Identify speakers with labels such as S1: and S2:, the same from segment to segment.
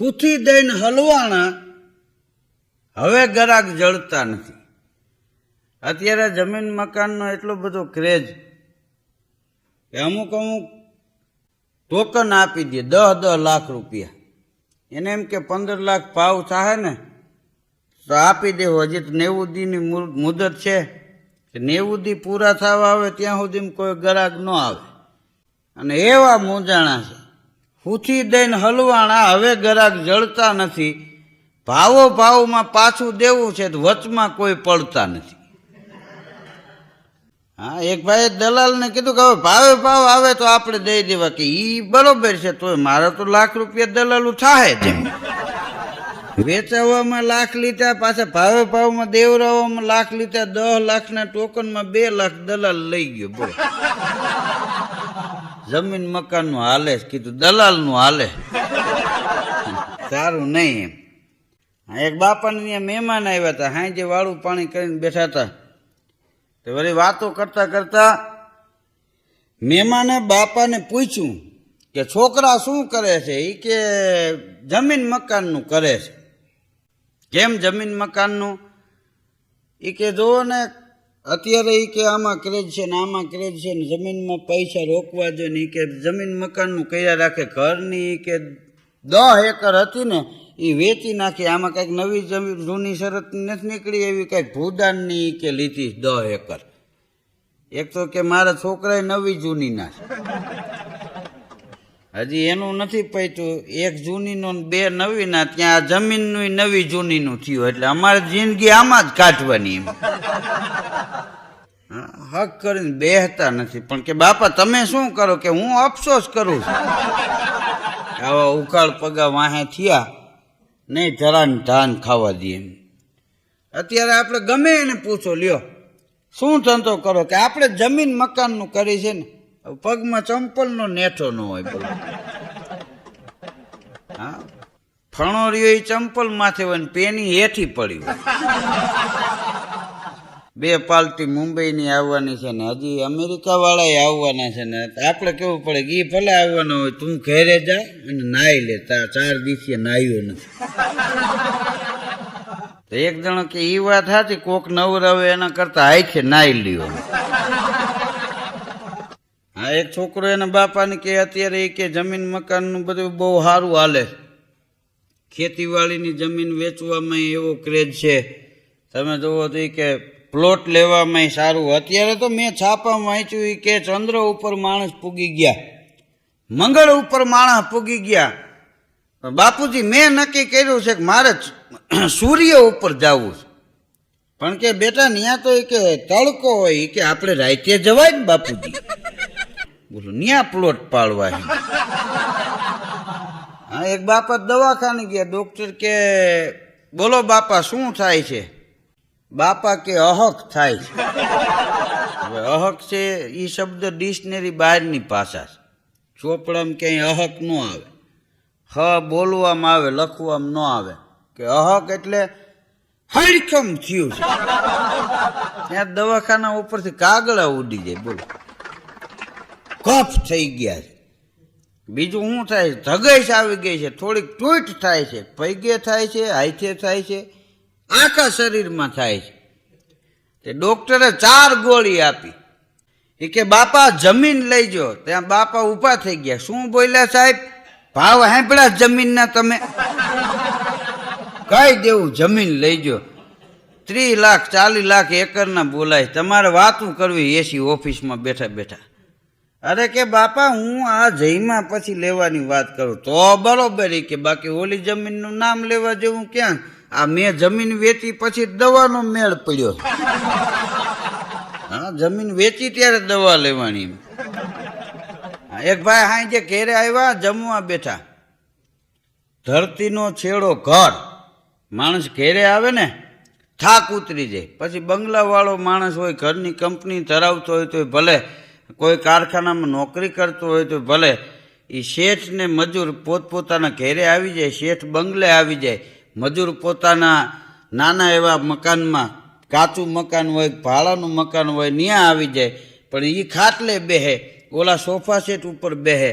S1: Houthi દઈને હલવાણા હવે ગરાક જળતા નથી. અત્યારે જમીન મકાનનો એટલો બધો ક્રેઝ કે અમુક ટોકન આપી દે 10 લાખ રૂપિયા. એને એમ કે 15 લાખ ભાવ થાય ને તો આપી દેવો. હજી તો 90 દીની મુદત છે. 90 દી પૂરા થવા આવે ત્યાં સુધી કોઈ ગરાક ન આવે. અને એવા મૂંઝાણા છે. હુથી દઈને હલવાણા હવે ગરાક જળતા નથી. ભાવમાં પાછું દેવું છે તો વચમાં કોઈ પડતા નથી. હા, એક ભાઈએ દલાલને કીધું કે હવે ભાવ આવે તો આપણે દઈ દેવા. કે ઈ બરોબર છે, તો મારે તો લાખ રૂપિયા દલાલું થાય જ. વેચાવામાં લાખ લીધા, પાછા ભાવમાં દેવરાવામાં લાખ લીધા. 10 લાખના ટોકનમાં 2 લાખ દલાલ લઈ ગયો. બોલો, જમીન મકાનનું હાલે કીધું, દલાલનું હાલે. સારું નહીં એમ. એક બાપાને ત્યાં મહેમાન આવ્યા હતા. હાંજે વાળું પાણી કરીને બેઠા હતા. તો વળી વાતો કરતા કરતા મહેમાને બાપાને પૂછ્યું કે છોકરા શું કરે છે? એ કે જમીન મકાનનું કરે છે. કેમ જમીન મકાનનું? એ કે જોવો ને અત્યારે એ કે આમાં ક્રેઝ છે ને આમાં ક્રેઝ છે ને જમીનમાં પૈસા રોકવા જોઈએ ને. એ કે જમીન મકાનનું કર્યા રાખે. ઘરની કે 10 એકર હતી ને એ વેચી નાખી. આમાં કંઈક નવી જમીન જૂની શરત નથી નીકળી એવી કંઈક ભૂદાનની કે લીધી 10 એકર. એક તો કે મારા છોકરાએ નવી જૂની ના છે. હજી એનું નથી પૈતું. 1 જૂનીનો 2 નવીના. ત્યાં જમીનનું નવી જૂનીનું થયું. એટલે અમારી જિંદગી આમાં જ કાઢવાની. હક કરીને બેહતા નથી. પણ કે બાપા તમે શું કરો? કે હું અફસોસ કરું છું. આવા ઉકાળ પગા વાહે થયા નહીં ધરાને ધાન ખાવા દઈએ. અત્યારે આપણે ગમે એને પૂછો, લ્યો શું ધંધો કરો? કે આપણે જમીન મકાનનું કરી છે ને. પગમાં ચંપલનો નેઠો ન હોય. બોલો, હા, ફણો રહ્યો એ ચંપલ માથે હોય ને પેની હેઠી પડી હોય. 2 પાલટી મુંબઈની આવવાની છે ને હજી અમેરિકા વાળા આવવાના છે ને. આપણે કેવું પડે કે એ ભલે આવવાનો હોય, તું ઘેરે જા અને નાહી લે. 4 દિવસે નાહ્યો નથી. તો એક જણો કે એ વાત સાચી, કોક નવરાવે એના કરતા હાઈખે નાહી લ્યો. હા, એક છોકરો એના બાપાને કે અત્યારે એ કે જમીન મકાનનું બધું બહુ સારું હાલે. ખેતીવાડીની જમીન વેચવામાં એવો ક્રેઝ છે. તમે જોવો તો એ કે પ્લોટ લેવામાં સારું. અત્યારે તો મેં છાપામાં વાંચ્યું કે ચંદ્ર ઉપર માણસ પૂગી ગયા, મંગળ ઉપર માણસ પૂગી ગયા. બાપુજી મેં નક્કી કર્યું છે કે મારે સૂર્ય ઉપર જવું છે. પણ કે બેટા ત્યાં તો કે તડકો હોય. કે આપણે રાતે જવાય ને બાપુજી. બોલો, ત્યાં પ્લોટ પાડવા. હા, એક બાપા દવાખાને ગયા. ડોક્ટર કે બોલો બાપા શું થાય છે? બાપા કે અહક થાય છે. હવે અહક છે એ શબ્દ ડિક્શનરી બહારની ભાષા છે. ચોપડામાં ક્યાંય અહક ન આવે. બોલવામાં આવે, લખવામાં ન આવે. કે અહક એટલે હડકમ થયું છે. ત્યાં દવાખાના ઉપરથી કાગડા ઉડી જાય. બોલો, કફ થઈ ગયા છે. બીજું શું થાય? ધગશ આવી ગઈ છે. થોડીક ટૂટ થાય છે. પૈગે થાય છે, હાથે થાય છે, આખા શરીરમાં થાય છે. તે ડોક્ટરે 4 ગોળી આપી. એ કે બાપા જમીન લઈ જાઓ. ત્યાં બાપા ઊભા થઈ ગયા. શું બોલ્યા સાહેબ? ભાવ સાંભળ્યા જમીનના તમે? કહી દેવું જમીન લઈ જાઓ. 30 લાખ 40 લાખ એકરના બોલાય. તમારે વાતું કરવી એસી ઓફિસમાં બેઠા બેઠા. અરે કે બાપા હું આ જઈમાં પછી લેવાની વાત કરું તો બરોબર. કે બાકી ઓલી જમીનનું નામ લેવા જેવું ક્યાં? આ મેં જમીન વેચી પછી દવાનો મેળ પડ્યો. હા, જમીન વેચી ત્યારે દવા લેવાની. એક ભાઈ હાંજે ઘેરે આવ્યા, જમવા બેઠા. ધરતીનો છેડો ઘર. માણસ ઘેરે આવે ને થાક ઉતરી જાય. પછી બંગલાવાળો માણસ હોય, ઘરની કંપની ધરાવતો હોય તો ભલે, કોઈ કારખાનામાં નોકરી કરતો હોય તો ભલે, એ શેઠ ને મજૂર પોતપોતાના ઘેરે આવી જાય. શેઠ બંગલે આવી જાય, મજૂર પોતાના નાના એવા મકાનમાં, કાચું મકાન હોય, ભાડાનું મકાન હોય, ત્યાં આવી જાય. પણ એ ખાટલે બેહે, ઓલા સોફા સેટ ઉપર બેહે.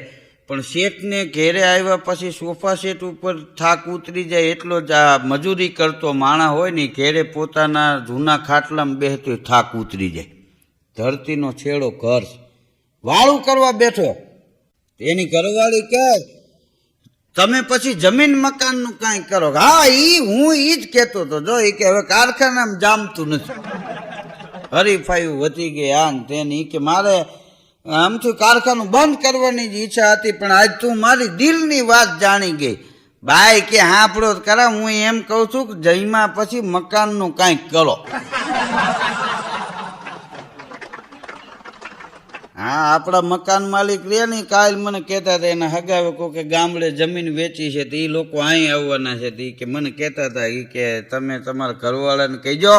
S1: પણ શેઠને ઘેરે આવ્યા પછી સોફા સેટ ઉપર થાક ઉતરી જાય એટલો જ આ મજૂરી કરતો માણા હોય ને ઘેરે પોતાના જૂના ખાટલામાં બેસતો થાક ઉતરી જાય. ધરતીનો છેડો ઘર વાળું કરવા બેઠો, એની ઘરવાળી કહે તમે પછી જમીન મકાનનું કાંઈ કરો. હા હું ઈ જ કહેતો હતો, જો એ કે હવે કારખાનામાં જામતું નથી, હરીફાઈ વધી ગઈ આ ને તેની, કે મારે આમથી કારખાનું બંધ કરવાની જ ઈચ્છા હતી પણ આજ તું મારી દિલની વાત જાણી ગઈ. ભાઈ કે હાંભળો કરા, હું એમ કહું છું કે જઈમાં પછી મકાનનું કાંઈક કરો. હા આપણા મકાન માલિક રે ને કાલ મને કહેતા હતા એના હગાવે કે ગામડે જમીન વેચી છે તો એ લોકો અહીં આવવાના છે. તો કે મને કહેતા હતા એ કે તમે તમારા ઘરવાળાને કહેજો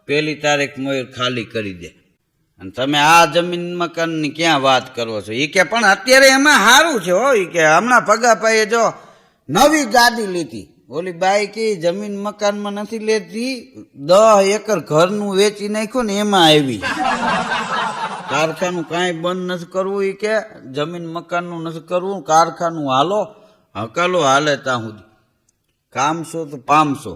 S1: 1 તારીખ મયુર ખાલી કરી દે, અને તમે આ જમીન મકાનની ક્યાં વાત કરો છો. એ કે પણ અત્યારે એમાં સારું છે હો, એ કે હમણાં ભગાભાઈએ જો નવી ગાડી લીધી. ઓલી બાઈ કે જમીન મકાનમાં નથી લેતી, 10 એકર ઘરનું વેચી નાખ્યું ને એમાં આવી. કારખાનું કાંઈ બંધ નથી કરવું, એ કે જમીન મકાનનું નથી કરવું, કારખાનું હાલો હકાલો હાલે ત્યાં સુધી કામશો તો પામશો.